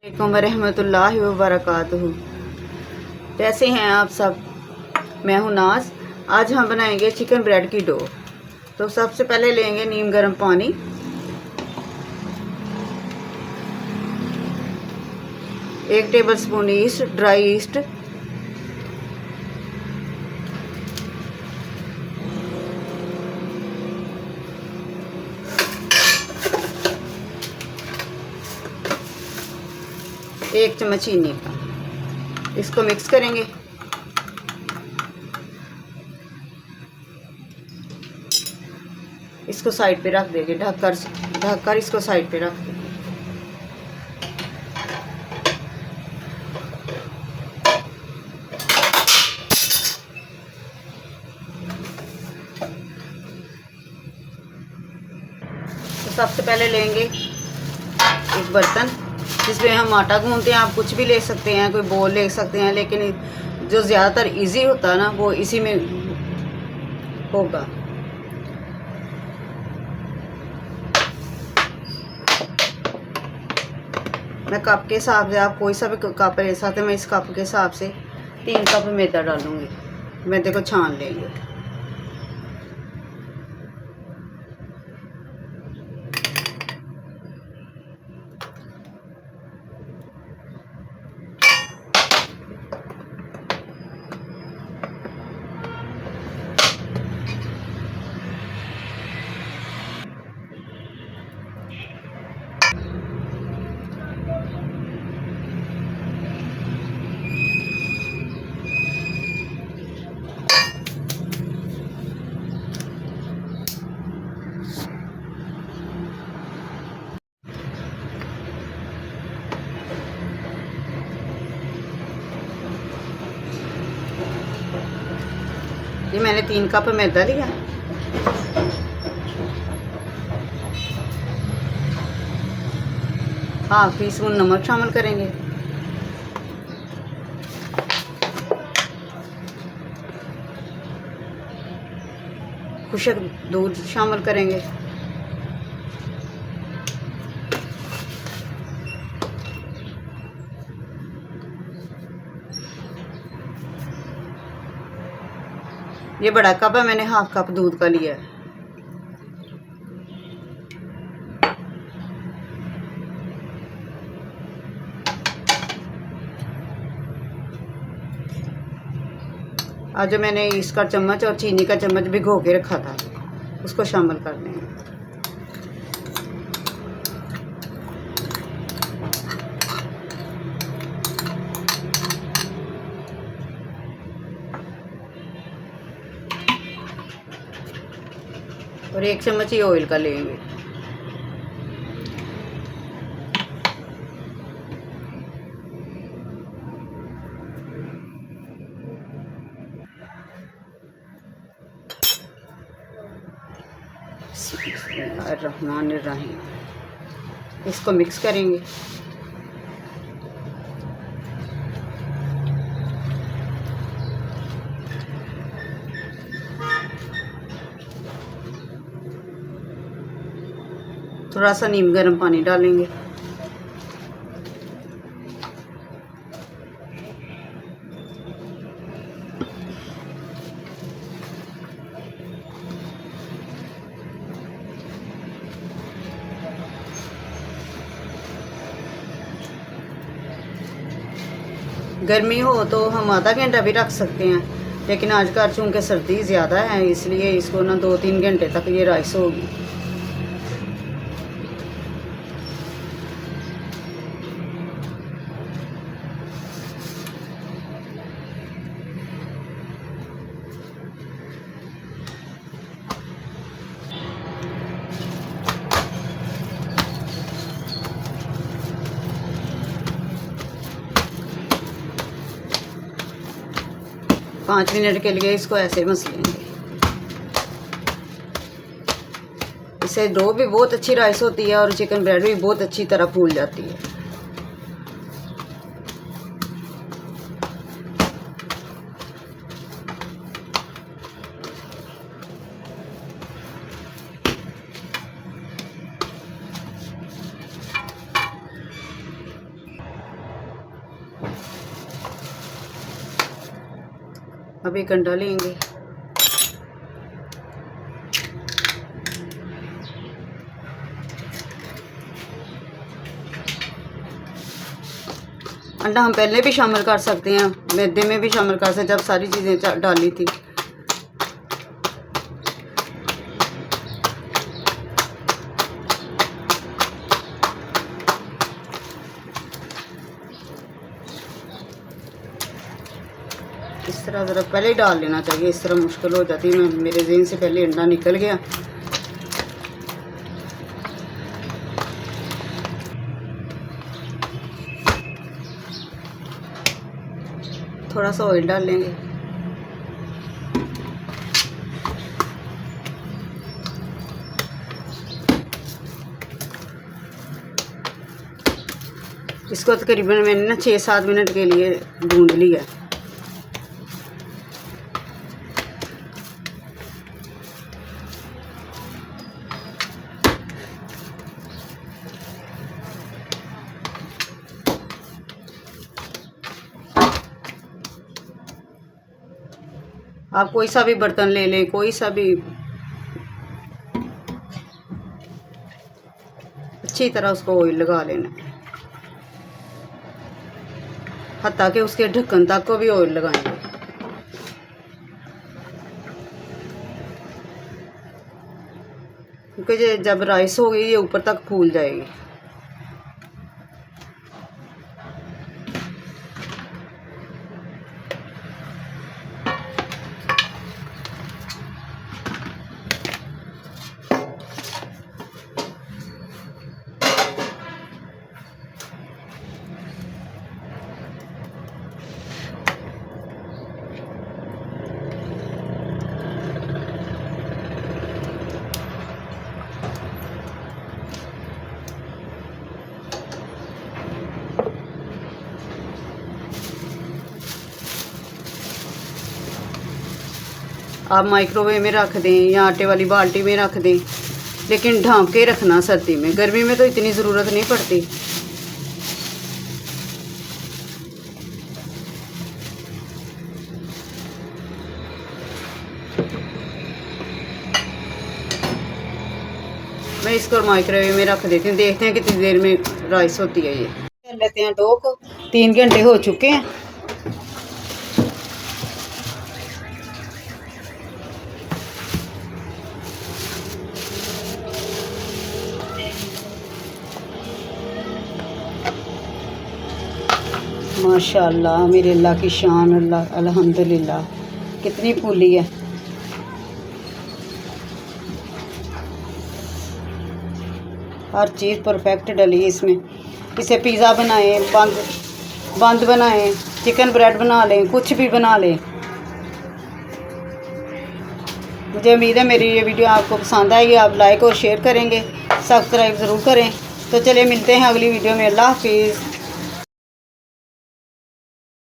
वालेकुम रहमतुल्लाहि व बरकातुहू। कैसे हैं आप सब? मैं हूं नाज। आज हम बनाएंगे चिकन ब्रेड की डो। तो सबसे पहले लेंगे नीम गर्म पानी, एक टेबलस्पून ईस्ट, ड्राई ईस्ट, एक चम्मच चीनी का। इसको मिक्स करेंगे। इसको साइड पे रख देंगे, ढककर इसको साइड पे रख देंगे। तो सबसे पहले लेंगे एक बर्तन जिसमें हम आटा गूंथते हैं। आप कुछ भी ले सकते हैं, कोई बोल ले सकते हैं, लेकिन जो ज़्यादातर इजी होता है ना वो इसी में होगा। मैं कप के हिसाब से, आप कोई सा भी कप ले सकते हैं। मैं इस कप के हिसाब से 3 कप मैदा डालूंगी। मैदे को छान लेंगे। ये मैंने 3 कप मैदा लिया। हाफ टी स्पून नमक शामिल करेंगे। खुशक दूध शामिल करेंगे। ये बड़ा कप है, मैंने हाफ कप दूध का लिया है। आज जो मैंने इसका चम्मच और चीनी का चम्मच भिगो के रखा था उसको शामिल कर देंगे। और 1 चम्मच ही ऑयल का लेंगे। बिस्मिल्लाहिर्रहमानिर्रहीम। इसको मिक्स करेंगे। थोड़ा सा नीम गर्म पानी डालेंगे। गर्मी हो तो हम आधा घंटा भी रख सकते हैं, लेकिन आजकल चूँकि सर्दी ज़्यादा है इसलिए इसको ना 2-3 घंटे तक ये राइस होगी। पाँच मिनट के लिए इसको ऐसे मसलेंगे। इससे डो भी बहुत अच्छी राइस होती है और चिकन ब्रेड भी बहुत अच्छी तरह फूल जाती है। अब एक अंडा लेंगे। अंडा हम पहले भी शामिल कर सकते हैं, मैदे में भी शामिल कर सकते हैं, जब सारी चीज़ें डाली थी। इस तरह ज़रा पहले ही डाल लेना चाहिए, इस तरह मुश्किल हो जाती है। मेरे ज़हन से पहले अंडा निकल गया। थोड़ा सा ऑयल डाल लेंगे। इसको तकरीबन मैंने ना 6-7 मिनट के लिए भून लिया। आप कोई सा भी बर्तन ले लें, कोई सा भी, अच्छी तरह उसको ऑयल लगा लेना, हत्ता कि उसके ढक्कन तक को भी ऑयल लगाएंगे। क्योंकि जब राइस होगी ये ऊपर तक फूल जाएगी। आप माइक्रोवेव में रख दें या आटे वाली बाल्टी में रख दें, लेकिन ढाँप के रखना सर्दी में। गर्मी में तो इतनी ज़रूरत नहीं पड़ती। मैं इसको माइक्रोवेव में रख देती हूँ, देखते हैं कितनी देर में राइस होती है। ये कर लेते हैं डो को। 3 घंटे हो चुके हैं। माशाअल्लाह, मेरे अल्लाह की शान, अल्लाह अल्हम्दुलिल्लाह, कितनी फूली है। हर चीज़ परफेक्ट डली है इसमें। इसे पिज़्ज़ा बनाएं, बंद बनाएं, चिकन ब्रेड बना लें, कुछ भी बना लें। मुझे उम्मीद है मेरी ये वीडियो आपको पसंद आएगी। आप लाइक और शेयर करेंगे, सब्सक्राइब ज़रूर करें। तो चलिए मिलते हैं अगली वीडियो में। अल्लाह हाफिज़।